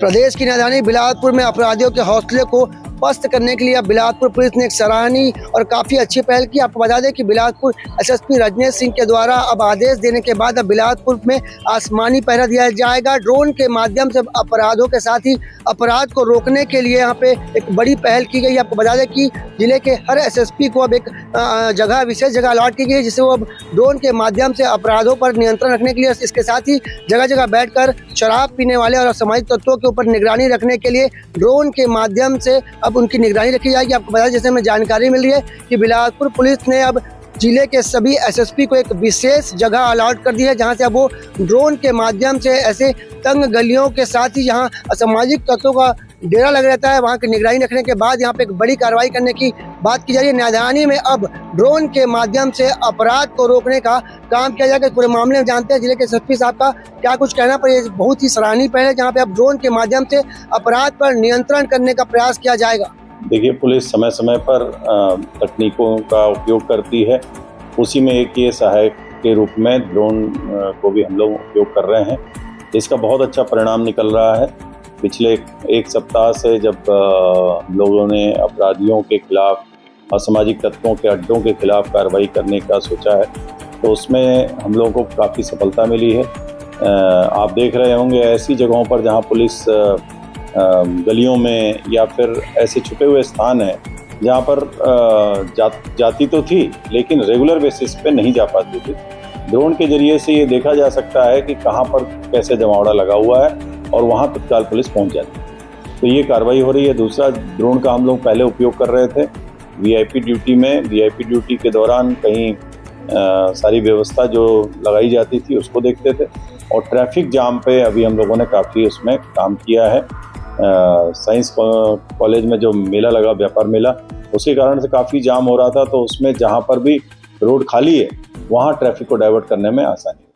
प्रदेश की राजधानी बिलासपुर में अपराधियों के हौसले को पस्त करने के लिए अब बिलासपुर पुलिस ने एक सराहनीय और काफ़ी अच्छी पहल की। आपको बता दें कि बिलासपुर एसएसपी रजनीश सिंह के द्वारा अब आदेश देने के बाद अब बिलासपुर में आसमानी पहरा दिया जाएगा। ड्रोन के माध्यम से अपराधों के साथ ही अपराध को रोकने के लिए यहाँ पे एक बड़ी पहल की गई। आपको बता दें कि जिले के हर एसएसपी को अब एक विशेष जगह अलॉट की गई, जिससे वो अब ड्रोन के माध्यम से अपराधों पर नियंत्रण रखने के लिए, इसके साथ ही जगह जगह बैठकर शराब पीने वाले और असामाजिक तत्वों के ऊपर निगरानी रखने के लिए ड्रोन के माध्यम से अब उनकी निगरानी रखी जाएगी। आपको बता दें, जैसे हमें जानकारी मिल रही है कि बिलासपुर पुलिस ने अब जिले के सभी एसएसपी को एक विशेष जगह अलॉट कर दी है, जहां से अब वो ड्रोन के माध्यम से ऐसे तंग गलियों के साथ ही जहां असामाजिक तत्वों का डेरा लग रहता है, वहां की निगरानी रखने के बाद यहां पे एक बड़ी कार्रवाई करने की बात की जा रही है। राजधानी में अब ड्रोन के माध्यम से अपराध को रोकने का काम किया जाएगा। पूरे मामले में जानते हैं जिले के एसपी साहब का क्या कुछ कहना, पर ये बहुत ही सराहनीय पहल है जहाँ पे अब ड्रोन के माध्यम से अपराध पर नियंत्रण करने का प्रयास किया जाएगा। देखिए, पुलिस समय समय पर तकनीकों का उपयोग करती है, उसी में एक ये सहायक के रूप में ड्रोन को भी हम लोग उपयोग कर रहे हैं। इसका बहुत अच्छा परिणाम निकल रहा है। पिछले एक सप्ताह से जब लोगों ने अपराधियों के खिलाफ, असामाजिक तत्वों के अड्डों के खिलाफ कार्रवाई करने का सोचा है, तो उसमें हम लोगों को काफ़ी सफलता मिली है। आप देख रहे होंगे ऐसी जगहों पर जहां पुलिस गलियों में या फिर ऐसे छुपे हुए स्थान हैं जहां पर जाती तो थी लेकिन रेगुलर बेसिस पे नहीं जा पाती थी। ड्रोन के जरिए से ये देखा जा सकता है कि कहां पर कैसे जमावड़ा लगा हुआ है और वहां तत्काल पुलिस पहुंच जाती है। तो ये कार्रवाई हो रही है। दूसरा, ड्रोन का हम लोग पहले उपयोग कर रहे थे वीआईपी ड्यूटी में। वीआईपी ड्यूटी के दौरान कहीं सारी व्यवस्था जो लगाई जाती थी उसको देखते थे, और ट्रैफिक जाम पे अभी हम लोगों ने काफ़ी उसमें काम किया है। साइंस कॉलेज में जो मेला लगा, व्यापार मेला, उसके कारण से काफ़ी जाम हो रहा था, तो उसमें जहाँ पर भी रोड खाली है वहाँ ट्रैफिक को डाइवर्ट करने में आसानी